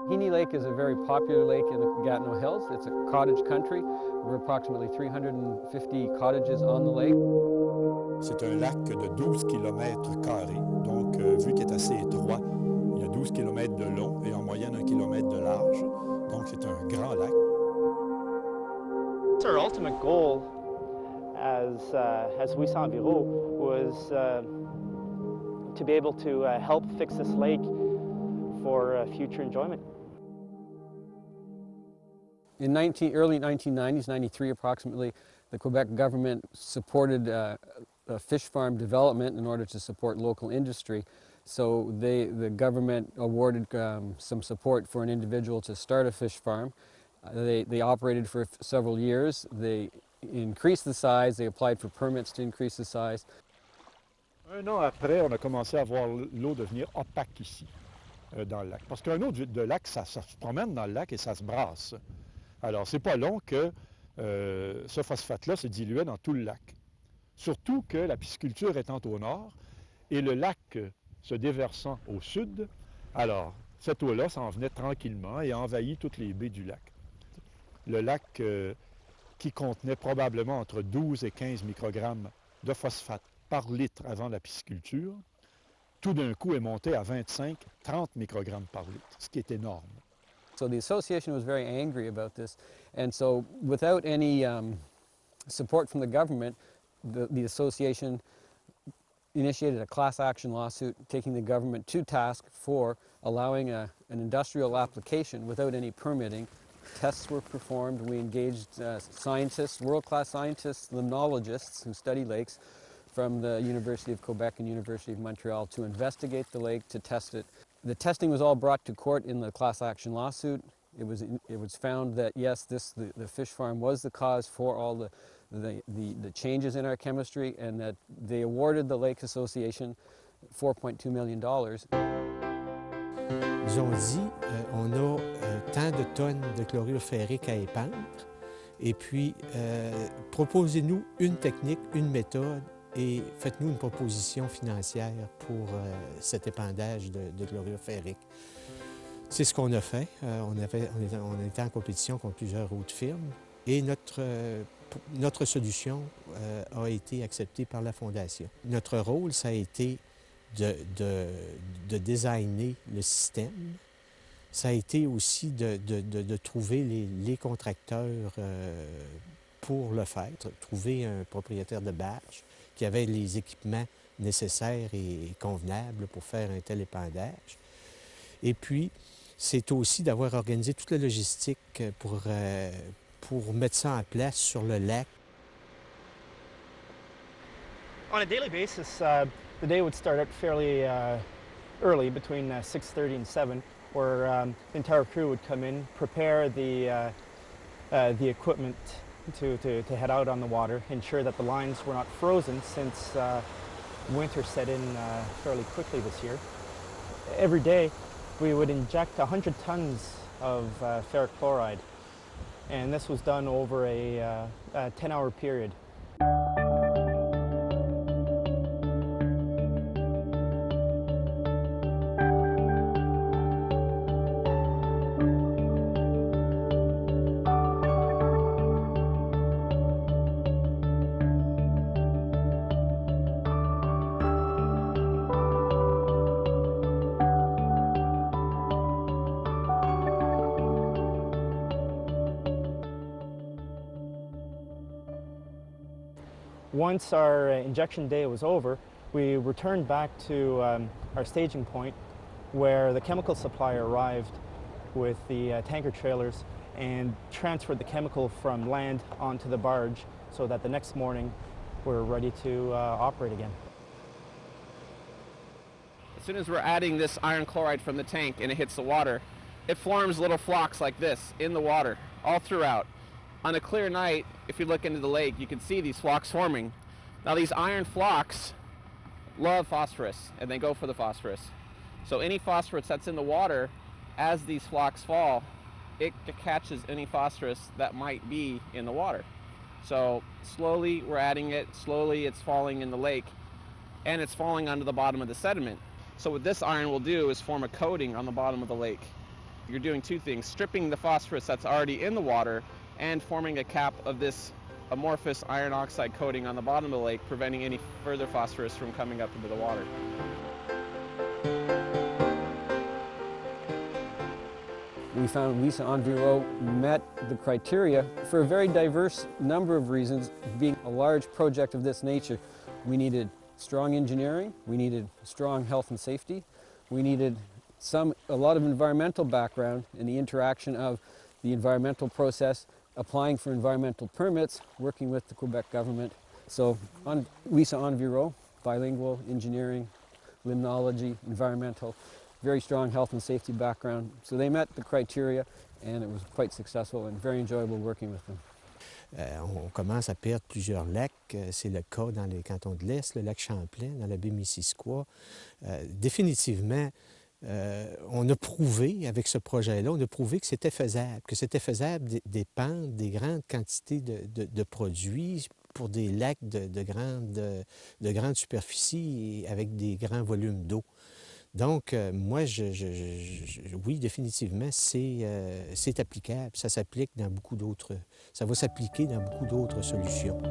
Heney Lake is a very popular lake in the Gatineau Hills. It's a cottage country. We're approximately 350 cottages on the lake. C'est un lac de 12 km², donc vu qu'il est assez étroit, il y a 12 km de long et en moyenne 1 km de large. Donc c'est un grand lac. Our ultimate goal as Wesa Envireau was to be able to help fix this lake for future enjoyment. In early 1990s, 93 approximately, the Quebec government supported a fish farm development in order to support local industry. So the government awarded some support for an individual to start a fish farm. They operated for several years. They increased the size. They applied for permits to increase the size. Un an après, on a commencé à voir l'eau devenir opaque ici, dans le lac. Parce qu'un eau de lac, ça se promène dans le lac et ça se brasse. Alors, c'est pas long que ce phosphate-là se diluait dans tout le lac. Surtout que la pisciculture étant au nord et le lac se déversant au sud, alors cette eau-là s'en venait tranquillement et envahit toutes les baies du lac. Le lac qui contenait probablement entre 12 et 15 microgrammes de phosphate par litre avant la pisciculture, tout d'un coup est monté à 25-30 microgrammes par litre, ce qui est énorme. So the association was very angry about this, and so without any support from the government, the association initiated a class action lawsuit taking the government to task for allowing an industrial application without any permitting. Tests were performed. We engaged scientists, world-class scientists, limnologists who study lakes from the University of Quebec and University of Montreal to investigate the lake, to test it. The testing was all brought to court in the class action lawsuit. It was found that yes, the fish farm was the cause for all the changes in our chemistry, and that they awarded the Lake Association $4.2 million. Ils ont dit, on a tant de tonnes de chlorure ferrique à épandre, et puis proposez-nous une technique, une méthode, et faites-nous une proposition financière pour cet épandage de chlorure ferrique. C'est ce qu'on a fait. On était en compétition contre plusieurs autres firmes, et notre solution a été acceptée par la Fondation. Notre rôle, ça a été de designer le système. Ça a été aussi de trouver les contracteurs pour le faire, trouver un propriétaire de barge qui avait les équipements nécessaires et convenables pour faire un tel épandage. Et puis, c'est aussi d'avoir organisé toute la logistique pour mettre ça en place sur le lac. On a daily basis, the day would start out fairly early, between 6:30 and 7, where the entire crew would come in, prepare the equipment to head out on the water, ensure that the lines were not frozen since winter set in fairly quickly this year. Every day we would inject 100 tons of ferric chloride, and this was done over a 10-hour period. Once our injection day was over, we returned back to our staging point where the chemical supplier arrived with the tanker trailers and transferred the chemical from land onto the barge so that the next morning we're ready to operate again. As soon as we're adding this iron chloride from the tank and it hits the water, it forms little flocks like this in the water all throughout. On a clear night, if you look into the lake, you can see these flocks forming. Now these iron flocks love phosphorus, and they go for the phosphorus. So any phosphorus that's in the water, as these flocks fall, it catches any phosphorus that might be in the water. So slowly we're adding it, slowly it's falling in the lake, and it's falling onto the bottom of the sediment. So what this iron will do is form a coating on the bottom of the lake. You're doing two things, stripping the phosphorus that's already in the water and forming a cap of this amorphous iron oxide coating on the bottom of the lake, preventing any further phosphorus from coming up into the water. We found Wesa Envireau met the criteria for a very diverse number of reasons. Being a large project of this nature, we needed strong engineering, we needed strong health and safety, we needed a lot of environmental background and the interaction of the environmental process, applying for environmental permits, working with the Quebec government. So on Wesa Envireau, bilingual engineering, limnology, environmental, very strong health and safety background. So they met the criteria and it was quite successful and very enjoyable working with them. On commence à perdre plusieurs lacs. C'est le cas dans les cantons de l'Est, le lac Champlain, dans la baie Missisquoi. Définitivement, on a prouvé, avec ce projet-là, on a prouvé que c'était faisable d'épandre des grandes quantités de produits pour des lacs de grande superficie et avec des grands volumes d'eau. Donc, moi, oui, définitivement, c'est applicable. Ça s'applique dans beaucoup d'autres... Ça va s'appliquer dans beaucoup d'autres solutions.